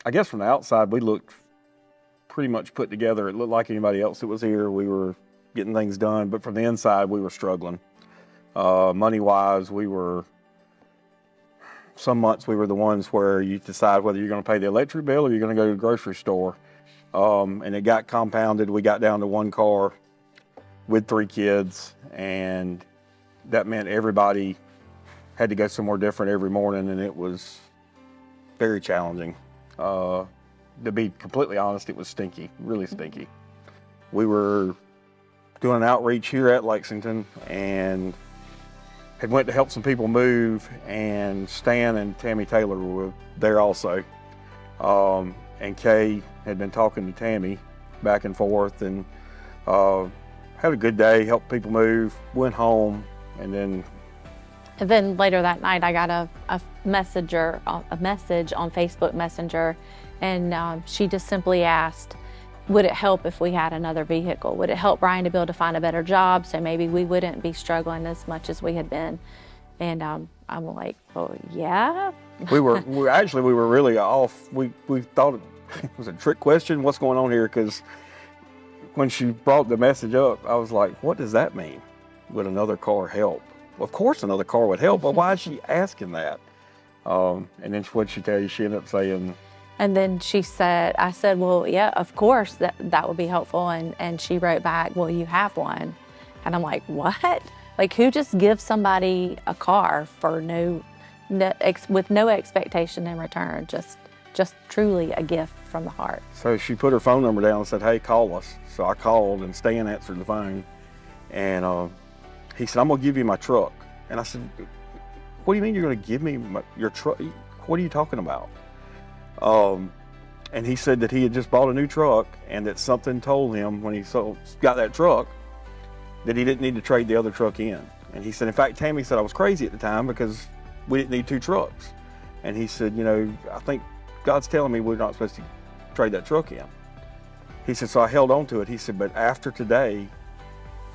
I guess from the outside, we looked pretty much put together. It looked like anybody else that was here. We were getting things done, but from the inside, we were struggling. Money-wise, some months we were the ones where you decide whether you're going to pay the electric bill or you're going to go to the grocery store. And it got compounded. We got down to one car with 3 kids, and that meant everybody had to go somewhere different every morning, and it was very challenging. To be completely honest, it was stinky, really stinky. We were doing an outreach here at Lexington and had went to help some people move, and Stan and Tammy Taylor were there also. And Kay had been talking to Tammy back and forth, and had a good day, helped people move, went home, and then later that night, I got a message on Facebook Messenger, and she just simply asked, would it help if we had another vehicle? Would it help Brian to be able to find a better job so maybe we wouldn't be struggling as much as we had been? And I'm like, oh, yeah. we were really off. We thought it was a trick question. What's going on here? Because when she brought the message up, I was like, what does that mean? Would another car help? Well, of course another car would help, but why is she asking that? And then what'd she tell you? She ended up saying... And then I said, well, yeah, of course that would be helpful. And she wrote back, well, you have one. And I'm like, what? Like, who just gives somebody a car for with no expectation in return? Just truly a gift from the heart. So she put her phone number down and said, hey, call us. So I called, and Stan answered the phone. And he said, I'm gonna give you my truck. And I said, what do you mean you're gonna give me your truck? What are you talking about? And he said that he had just bought a new truck, and that something told him when he got that truck that he didn't need to trade the other truck in. And he said, in fact, Tammy said I was crazy at the time because we didn't need 2 trucks. And he said, I think God's telling me we're not supposed to trade that truck in. He said, so I held on to it. He said, but after today,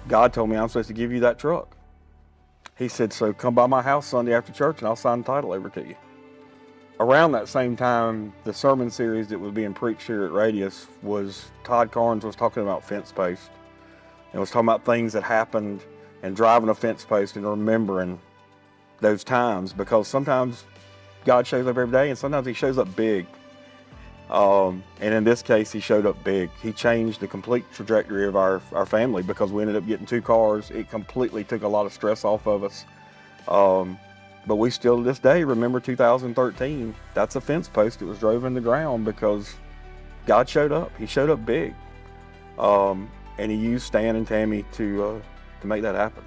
God told me I'm supposed to give you that truck. He said, so come by my house Sunday after church and I'll sign the title over to you. Around that same time, the sermon series that was being preached here at Radius Todd Carnes was talking about fence post. And was talking about things that happened and driving a fence post and remembering those times, because sometimes God shows up every day and sometimes he shows up big. And in this case, he showed up big. He changed the complete trajectory of our family because we ended up getting 2 cars. It completely took a lot of stress off of us. But we still to this day remember 2013. That's a fence post that was drove in the ground because God showed up. He showed up big. And he used Stan and Tammy to make that happen.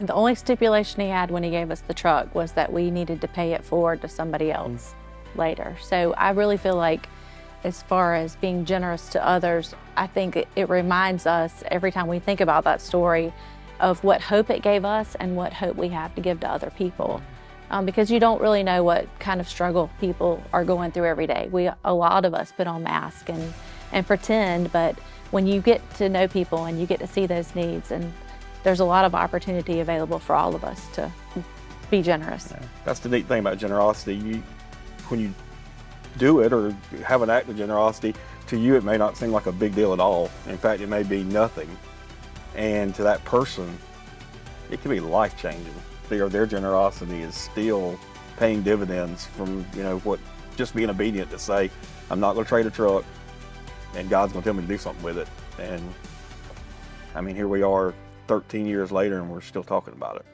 And the only stipulation he had when he gave us the truck was that we needed to pay it forward to somebody else later. So I really feel like, as far as being generous to others, I think it reminds us every time we think about that story of what hope it gave us and what hope we have to give to other people. Because you don't really know what kind of struggle people are going through every day. A lot of us put on masks and pretend, but when you get to know people and you get to see those needs, and there's a lot of opportunity available for all of us to be generous. Yeah. That's the neat thing about generosity. When you do it or have an act of generosity, to you it may not seem like a big deal at all. In fact, it may be nothing. And to that person, it can be life-changing. Their generosity is still paying dividends from, what just being obedient to say, I'm not going to trade a truck, and God's going to tell me to do something with it. And I mean, here we are 13 years later, and we're still talking about it.